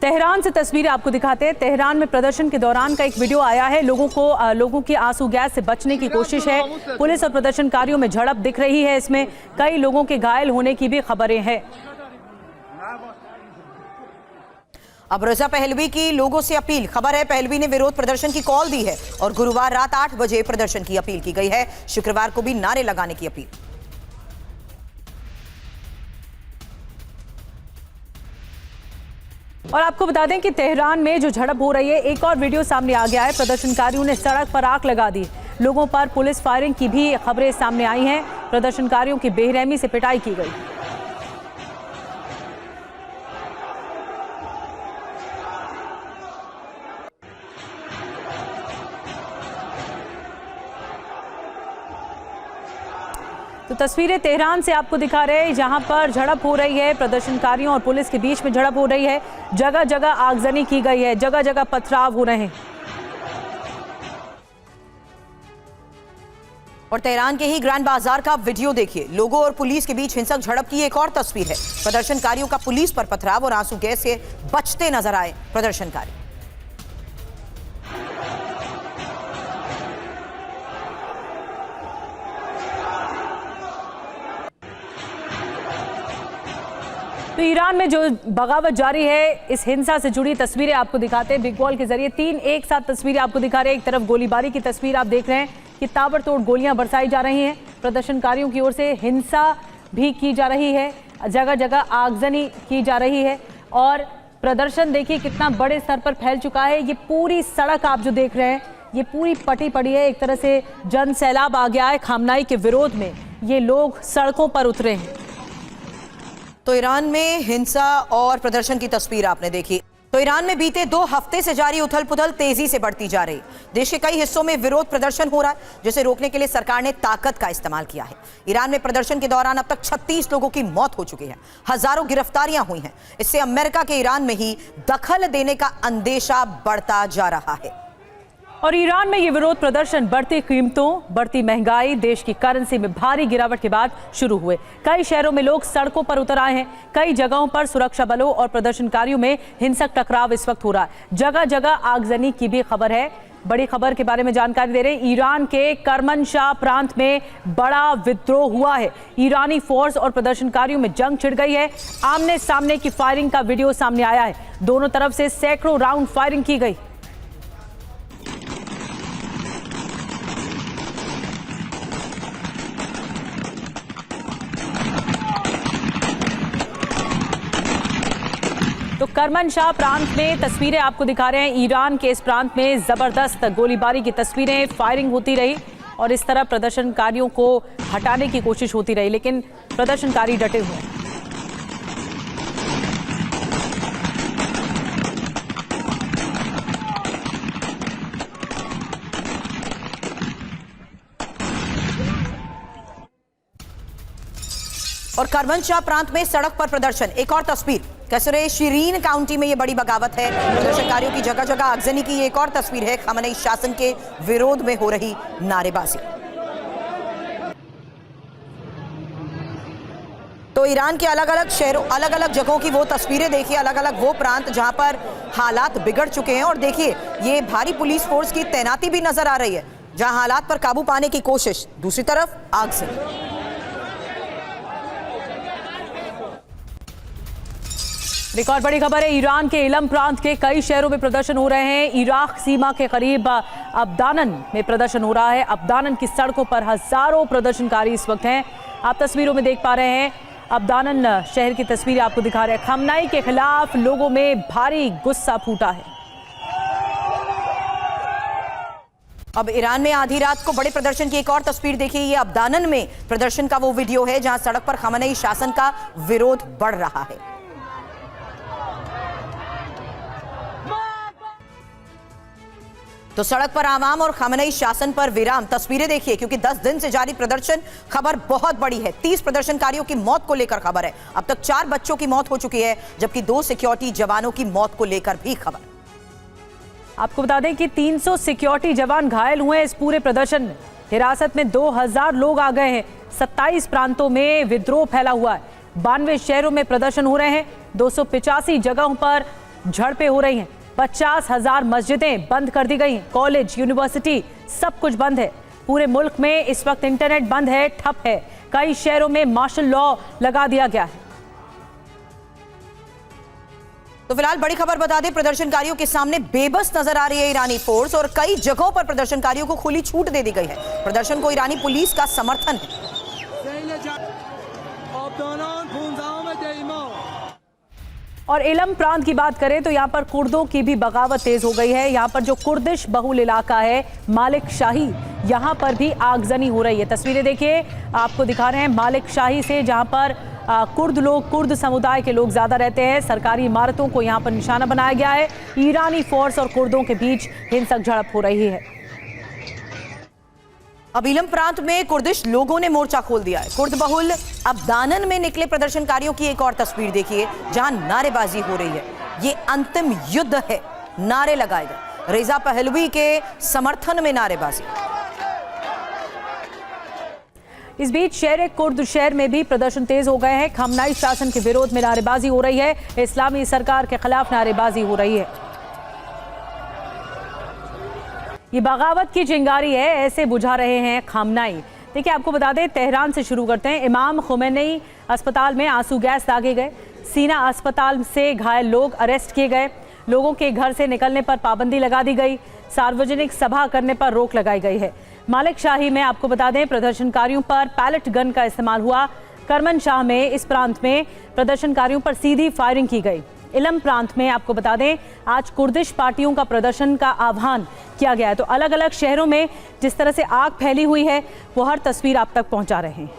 Tehran से तस्वीरें आपको दिखाते हैं। तेहरान में प्रदर्शन के दौरान का एक वीडियो आया है। लोगों की आंसू गैस से बचने की कोशिश है। पुलिस और प्रदर्शनकारियों में झड़प दिख रही है। इसमें कई लोगों के घायल होने की भी खबरें हैं। अब रजा पहलवी की लोगों से अपील। खबर है पहलवी ने विरोध प्रदर्शन की कॉल दी है और गुरुवार रात 8 बजे प्रदर्शन की अपील की गई है। शुक्रवार को भी नारे लगाने की अपील। और आपको बता दें कि तेहरान में जो झड़प हो रही है, एक और वीडियो सामने आ गया है। प्रदर्शनकारियों ने सड़क पर आग लगा दी। लोगों पर पुलिस फायरिंग की भी खबरें सामने आई हैं। प्रदर्शनकारियों की बेरहमी से पिटाई की गई। तो तस्वीरें तेहरान से आपको दिखा रहे हैं, जहां पर झड़प हो रही है। प्रदर्शनकारियों और पुलिस के बीच में झड़प हो रही है। जगह जगह आगजनी की गई है, जगह जगह पथराव हो रहे हैं। और तेहरान के ही ग्रैंड बाजार का वीडियो देखिए। लोगों और पुलिस के बीच हिंसक झड़प की एक और तस्वीर है। प्रदर्शनकारियों का पुलिस पर पथराव और आंसू गैस से बचते नजर आए प्रदर्शनकारी। तो ईरान में जो बगावत जारी है, इस हिंसा से जुड़ी तस्वीरें आपको दिखाते हैं बिग वॉल के जरिए। 3 एक साथ तस्वीरें आपको दिखा रहे हैं। एक तरफ गोलीबारी की तस्वीर आप देख रहे हैं कि ताबड़तोड़ गोलियां बरसाई जा रही हैं। प्रदर्शनकारियों की ओर से हिंसा भी की जा रही है, जगह जगह आगजनी की जा रही है। और प्रदर्शन देखिए कितना बड़े स्तर पर फैल चुका है। ये पूरी सड़क आप जो देख रहे हैं, ये पूरी पटी पड़ी है। एक तरह से जन सैलाब आ गया है। खामनाई के विरोध में ये लोग सड़कों पर उतरे हैं। तो ईरान में हिंसा और प्रदर्शन की तस्वीर आपने देखी। तो ईरान में बीते 2 हफ्ते से जारी उथल पुथल तेजी से बढ़ती जा रही। देश के कई हिस्सों में विरोध प्रदर्शन हो रहा है, जिसे रोकने के लिए सरकार ने ताकत का इस्तेमाल किया है। ईरान में प्रदर्शन के दौरान अब तक 36 लोगों की मौत हो चुकी है। हजारों गिरफ्तारियां हुई हैं। इससे अमेरिका के ईरान में ही दखल देने का अंदेशा बढ़ता जा रहा है। और ईरान में ये विरोध प्रदर्शन बढ़ती कीमतों, बढ़ती महंगाई, देश की करेंसी में भारी गिरावट के बाद शुरू हुए। कई शहरों में लोग सड़कों पर उतर आए हैं। कई जगहों पर सुरक्षा बलों और प्रदर्शनकारियों में हिंसक टकराव इस वक्त हो रहा है। जगह जगह आगजनी की भी खबर है। बड़ी खबर के बारे में जानकारी दे रहे हैं। ईरान के करमनशाह प्रांत में बड़ा विद्रोह हुआ है। ईरानी फोर्स और प्रदर्शनकारियों में जंग छिड़ गई है। आमने सामने की फायरिंग का वीडियो सामने आया है। दोनों तरफ से सैकड़ों राउंड फायरिंग की गई। तो करमनशाह प्रांत में तस्वीरें आपको दिखा रहे हैं। ईरान के इस प्रांत में जबरदस्त गोलीबारी की तस्वीरें, फायरिंग होती रही और इस तरह प्रदर्शनकारियों को हटाने की कोशिश होती रही, लेकिन प्रदर्शनकारी डटे हुए हैं। और करमनशाह प्रांत में सड़क पर प्रदर्शन। एक और तस्वीर कसरे शिरीन काउंटी में ये बड़ी बगावत है। प्रदर्शनकारियों की जगह जगह आगजनी की एक और तस्वीर है। खामनेई शासन के विरोध में हो रही नारेबाजी। तो ईरान के अलग अलग शहरों, अलग अलग जगहों की वो तस्वीरें देखिए, अलग अलग वो प्रांत जहां पर हालात बिगड़ चुके हैं। और देखिए ये भारी पुलिस फोर्स की तैनाती भी नजर आ रही है, जहां हालात पर काबू पाने की कोशिश। दूसरी तरफ आगजनी। एक और बड़ी खबर है। ईरान के इलम प्रांत के कई शहरों में प्रदर्शन हो रहे हैं। इराक सीमा के करीब अब्दानन में प्रदर्शन हो रहा है। अब्दानन की सड़कों पर हजारों प्रदर्शनकारी इस वक्त हैं। आप तस्वीरों में देख पा रहे हैं। अब्दानन शहर की तस्वीरें आपको दिखा रहे हैं। खामनाई के खिलाफ लोगों में भारी गुस्सा फूटा है। अब ईरान में आधी रात को बड़े प्रदर्शन की एक और तस्वीर देखिए। ये अब्दानन में प्रदर्शन का वो वीडियो है, जहां सड़क पर खामनेई शासन का विरोध बढ़ रहा है। तो सड़क पर आवाम और खामनेई शासन पर विराम। तस्वीरें देखिए, क्योंकि 10 दिन से जारी प्रदर्शन, खबर बहुत बड़ी है। 30 प्रदर्शनकारियों की मौत को लेकर खबर है। अब तक 4 बच्चों की मौत हो चुकी है, जबकि 2 सिक्योरिटी जवानों की मौत को लेकर भी खबर। आपको बता दें कि 300 सिक्योरिटी जवान घायल हुए हैं इस पूरे प्रदर्शन में। हिरासत में 2000 लोग आ गए हैं। 27 प्रांतों में विद्रोह फैला हुआ है। 92 शहरों में प्रदर्शन हो रहे हैं। 285 जगहों पर झड़पें हो रही हैं। 50,000 मस्जिदें बंद कर दी गई हैं। कॉलेज, यूनिवर्सिटी सब कुछ बंद है। पूरे मुल्क में इस वक्त इंटरनेट बंद है, ठप है। कई शहरों में मार्शल लॉ लगा दिया गया है। तो फिलहाल बड़ी खबर बता दें, प्रदर्शनकारियों के सामने बेबस नजर आ रही है ईरानी फोर्स और कई जगहों पर प्रदर्शनकारियों को खुली छूट दे दी गई है। प्रदर्शन को ईरानी पुलिस का समर्थन है। और इलम प्रांत की बात करें तो यहाँ पर कुर्दों की भी बगावत तेज हो गई है। यहाँ पर जो कुर्दिश बहुल इलाका है मालिक शाही, यहाँ पर भी आगजनी हो रही है। तस्वीरें देखिए, आपको दिखा रहे हैं मालिक शाही से, जहाँ पर कुर्द समुदाय के लोग ज्यादा रहते हैं। सरकारी इमारतों को यहाँ पर निशाना बनाया गया है। ईरानी फोर्स और कुर्दों के बीच हिंसक झड़प हो रही है। अब इलम प्रांत में कुर्दिश लोगों ने मोर्चा खोल दिया है। कुर्द बहुल अब्दानन में निकले प्रदर्शनकारियों की एक और तस्वीर देखिए, जहां नारेबाजी हो रही है। ये अंतिम युद्ध है, नारे लगाए गए। रेजा पहलवी के समर्थन में नारेबाजी। इस बीच शहर कुर्द शहर में भी प्रदर्शन तेज हो गए हैं। खमनाई शासन के विरोध में नारेबाजी हो रही है। इस्लामी सरकार के खिलाफ नारेबाजी हो रही है। ये बगावत की चिंगारी है, ऐसे बुझा रहे हैं खमनाई। देखिए, आपको बता दें, तेहरान से शुरू करते हैं। इमाम खुमैनी अस्पताल में आंसू गैस दागे गए। सीना अस्पताल से घायल लोग अरेस्ट किए गए। लोगों के घर से निकलने पर पाबंदी लगा दी गई। सार्वजनिक सभा करने पर रोक लगाई गई है। मालिक शाही में आपको बता दें, प्रदर्शनकारियों पर पैलेट गन का इस्तेमाल हुआ। करमन शाह में इस प्रांत में प्रदर्शनकारियों पर सीधी फायरिंग की गई। इलम प्रांत में आपको बता दें, आज कुर्दिश पार्टियों का प्रदर्शन का आह्वान किया गया है। तो अलग अलग शहरों में जिस तरह से आग फैली हुई है, वो हर तस्वीर आप तक पहुंचा रहे हैं।